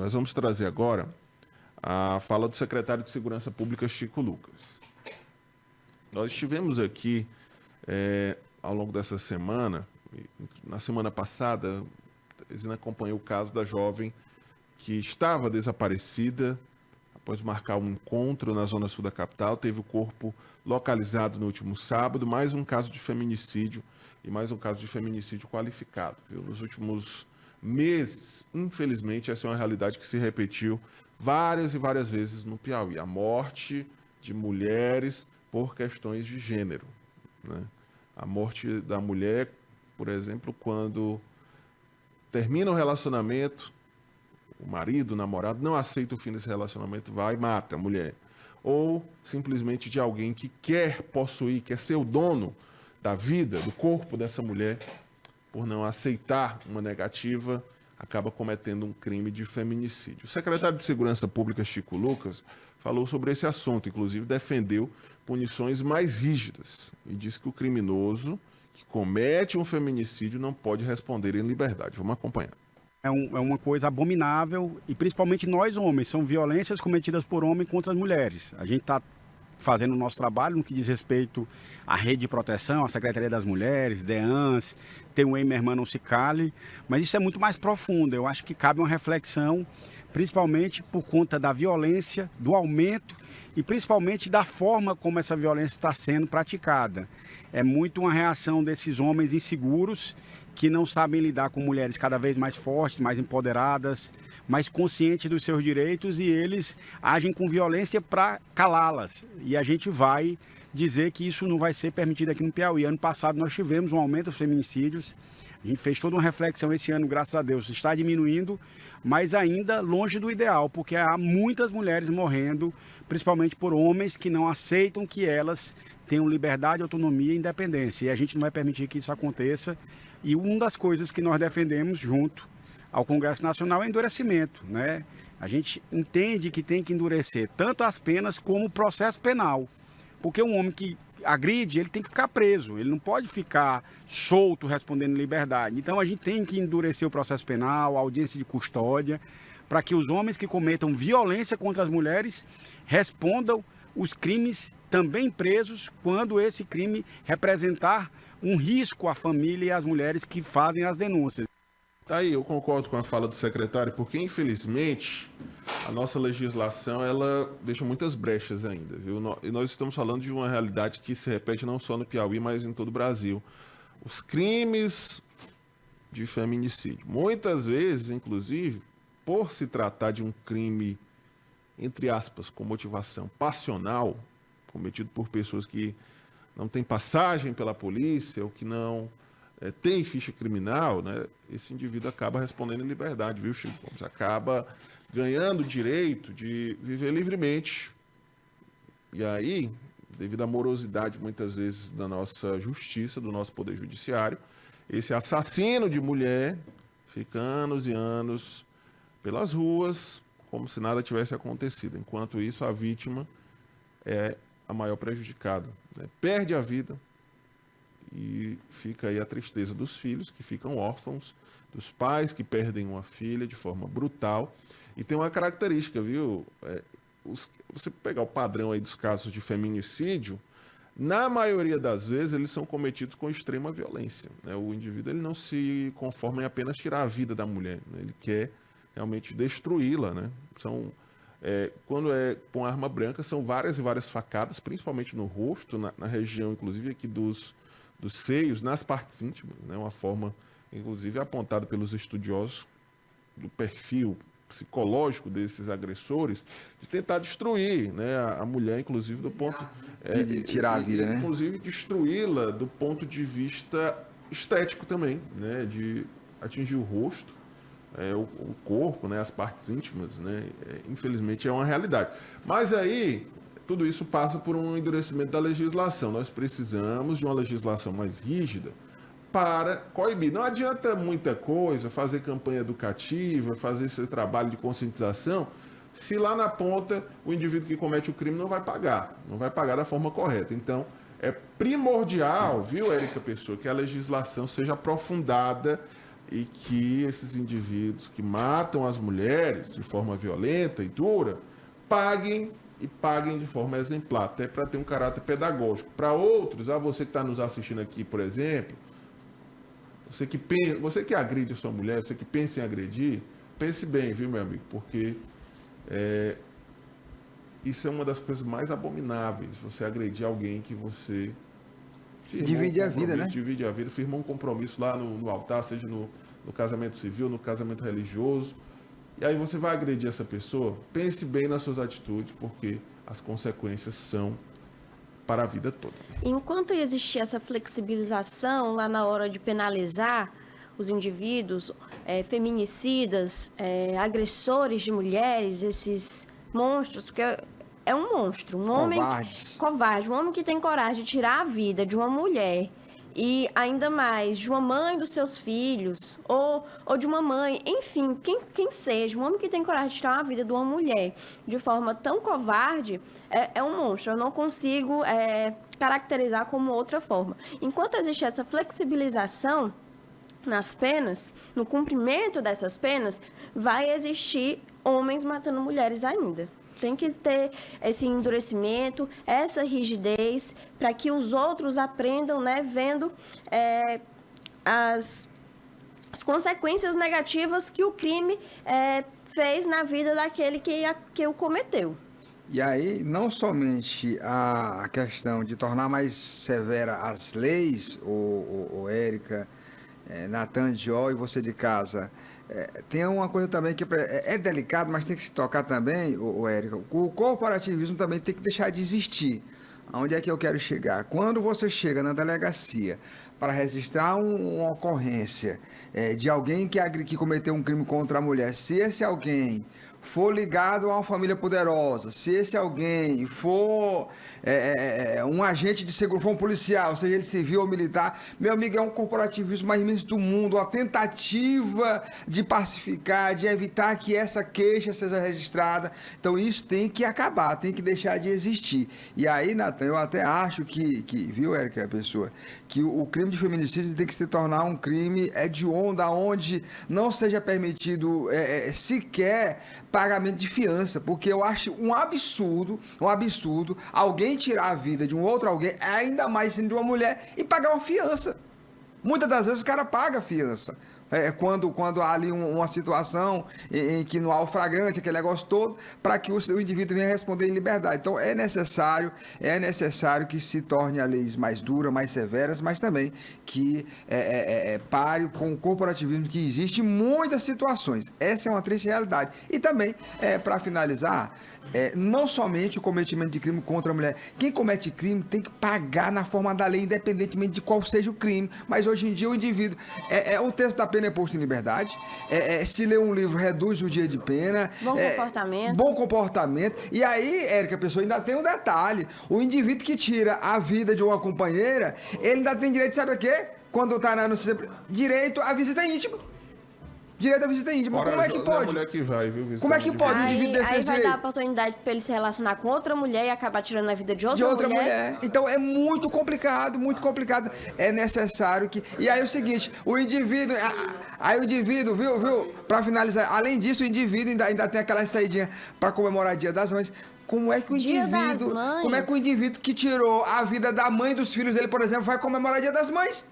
nós vamos trazer agora a fala do secretário de Segurança Pública, Chico Lucas. Nós estivemos aqui ao longo dessa semana, na semana passada, Teresina acompanhou o caso da jovem que estava desaparecida após marcar um encontro na zona sul da capital, teve o corpo localizado no último sábado, mais um caso de feminicídio e mais um caso de feminicídio qualificado. Viu? Nos últimos meses, infelizmente, essa é uma realidade que se repetiu várias e várias vezes no Piauí. A morte de mulheres por questões de gênero, né? A morte da mulher, por exemplo, quando termina o relacionamento, o marido, o namorado, não aceita o fim desse relacionamento, vai e mata a mulher. Ou simplesmente de alguém que quer possuir, quer ser o dono da vida, do corpo dessa mulher, por não aceitar uma negativa, acaba cometendo um crime de feminicídio. O secretário de Segurança Pública, Chico Lucas, falou sobre esse assunto, inclusive defendeu punições mais rígidas e disse que o criminoso que comete um feminicídio não pode responder em liberdade. Vamos acompanhar. É uma coisa abominável e principalmente nós homens, são violências cometidas por homens contra as mulheres. A gente está fazendo o nosso trabalho no que diz respeito à rede de proteção, à Secretaria das Mulheres, DEANS, tem o Minha Irmã Não Se Cale, mas isso é muito mais profundo. Eu acho que cabe uma reflexão, principalmente por conta da violência, do aumento e principalmente da forma como essa violência está sendo praticada. É muito uma reação desses homens inseguros que não sabem lidar com mulheres cada vez mais fortes, mais empoderadas, mais conscientes dos seus direitos, e eles agem com violência para calá-las. E a gente vai dizer que isso não vai ser permitido aqui no Piauí. Ano passado nós tivemos um aumento dos feminicídios, a gente fez toda uma reflexão esse ano, graças a Deus, está diminuindo, mas ainda longe do ideal, porque há muitas mulheres morrendo, principalmente por homens que não aceitam que elas tenham liberdade, autonomia e independência. E a gente não vai permitir que isso aconteça. E uma das coisas que nós defendemos junto ao Congresso Nacional é endurecimento, né? A gente entende que tem que endurecer tanto as penas como o processo penal. Porque um homem que agride, ele tem que ficar preso, ele não pode ficar solto respondendo em liberdade. Então a gente tem que endurecer o processo penal, a audiência de custódia, para que os homens que cometam violência contra as mulheres respondam os crimes também presos quando esse crime representar um risco à família e às mulheres que fazem as denúncias. Aí eu concordo com a fala do secretário, porque infelizmente a nossa legislação ela deixa muitas brechas ainda, viu? E nós estamos falando de uma realidade que se repete não só no Piauí, mas em todo o Brasil. Os crimes de feminicídio, muitas vezes, inclusive, por se tratar de um crime, entre aspas, com motivação passional, cometido por pessoas que não têm passagem pela polícia ou que não tem ficha criminal, né? Esse indivíduo acaba respondendo em liberdade, viu, Chico? Acaba ganhando o direito de viver livremente. E aí, devido à morosidade, muitas vezes, da nossa justiça, do nosso poder judiciário, esse assassino de mulher fica anos e anos pelas ruas, como se nada tivesse acontecido. Enquanto isso, a vítima é a maior prejudicada, né? Perde a vida e fica aí a tristeza dos filhos, que ficam órfãos, dos pais que perdem uma filha de forma brutal. E tem uma característica, viu? Você pegar o padrão aí dos casos de feminicídio, na maioria das vezes eles são cometidos com extrema violência, né? O indivíduo ele não se conforma em apenas tirar a vida da mulher, né? Ele quer realmente destruí-la, né? Quando é com arma branca, são várias e várias facadas, principalmente no rosto, na região, inclusive, aqui dos seios, nas partes íntimas, né? Uma forma, inclusive, apontada pelos estudiosos do perfil psicológico desses agressores, de tentar destruir, né, a mulher, inclusive, do ponto... de tirar a vida, né? Inclusive, destruí-la do ponto de vista estético também, né? De atingir o rosto, o corpo, né, as partes íntimas, né? Infelizmente é uma realidade. Mas aí, tudo isso passa por um endurecimento da legislação. Nós precisamos de uma legislação mais rígida para coibir. Não adianta muita coisa, fazer campanha educativa, fazer esse trabalho de conscientização, se lá na ponta o indivíduo que comete o crime não vai pagar da forma correta. Então, é primordial, viu, Érica Pessoa, que a legislação seja aprofundada e que esses indivíduos que matam as mulheres de forma violenta e dura paguem de forma exemplar, até para ter um caráter pedagógico. Para outros, você que está nos assistindo aqui, por exemplo, você que agride a sua mulher, você que pensa em agredir, pense bem, viu, meu amigo? Porque isso é uma das coisas mais abomináveis, você agredir alguém que você divide a vida, né? Divide a vida, firmou um compromisso lá no altar, seja no casamento civil, no casamento religioso, e aí você vai agredir essa pessoa. Pense bem nas suas atitudes, porque as consequências são para a vida toda. Enquanto existir essa flexibilização lá na hora de penalizar os indivíduos, feminicidas, agressores de mulheres, esses monstros, porque é um monstro, um homem covarde, um homem que tem coragem de tirar a vida de uma mulher e ainda mais de uma mãe dos seus filhos ou de uma mãe, enfim, quem seja, um homem que tem coragem de tirar a vida de uma mulher de forma tão covarde é um monstro. Eu não consigo caracterizar como outra forma. Enquanto existe essa flexibilização nas penas, no cumprimento dessas penas, vai existir homens matando mulheres ainda. Tem que ter esse endurecimento, essa rigidez, para que os outros aprendam, né, vendo as consequências negativas que o crime fez na vida daquele que o cometeu. E aí, não somente a questão de tornar mais severa as leis, o Érica, Natan, Jó e você de casa, tem uma coisa também que é delicado, mas tem que se tocar também, Érica. O corporativismo também tem que deixar de existir. Aonde é que eu quero chegar? Quando você chega na delegacia para registrar uma ocorrência de alguém que cometeu um crime contra a mulher, se esse alguém for ligado a uma família poderosa, se esse alguém for um agente de segurança, for um policial, seja ele civil ou militar, meu amigo, é um corporativismo mais imenso do mundo, uma tentativa de pacificar, de evitar que essa queixa seja registrada. Então isso tem que acabar, tem que deixar de existir. E aí, Natan, eu até acho que viu, Érica, a pessoa, que o crime de feminicídio tem que se tornar um crime hediondo, onde não seja permitido sequer pagamento de fiança, porque eu acho um absurdo alguém tirar a vida de um outro alguém, ainda mais sendo de uma mulher, e pagar uma fiança. Muitas das vezes o cara paga a fiança. Quando há ali uma situação em que não há o flagrante, aquele negócio todo, para que o indivíduo venha responder em liberdade. Então é necessário que se torne as leis mais duras, mais severas, mas também que pare com o corporativismo que existe em muitas situações. Essa é uma triste realidade. E também, para finalizar, não somente o cometimento de crime contra a mulher. Quem comete crime tem que pagar na forma da lei, independentemente de qual seja o crime. Mas hoje em dia o indivíduo... o texto da pena é posto em liberdade. Se lê um livro, reduz o dia de pena. Bom comportamento. E aí, Érica, a pessoa ainda tem um detalhe. O indivíduo que tira a vida de uma companheira, ele ainda tem direito, sabe a quê? Quando está no direito à visita íntima. Direito à visita íntima. Como é que pode? Mulher que vai, viu, como é que pode um indivíduo desse aí vai direito? dar a oportunidade para ele se relacionar com outra mulher e acabar tirando a vida de outra mulher. Então é muito complicado, muito complicado. É necessário que... E aí é o seguinte, o indivíduo... Aí o indivíduo, viu? Para finalizar, além disso, o indivíduo ainda tem aquela saidinha para comemorar o Dia das Mães. Como é que o indivíduo... Como é que o indivíduo que tirou a vida da mãe dos filhos dele, por exemplo, vai comemorar o Dia das Mães?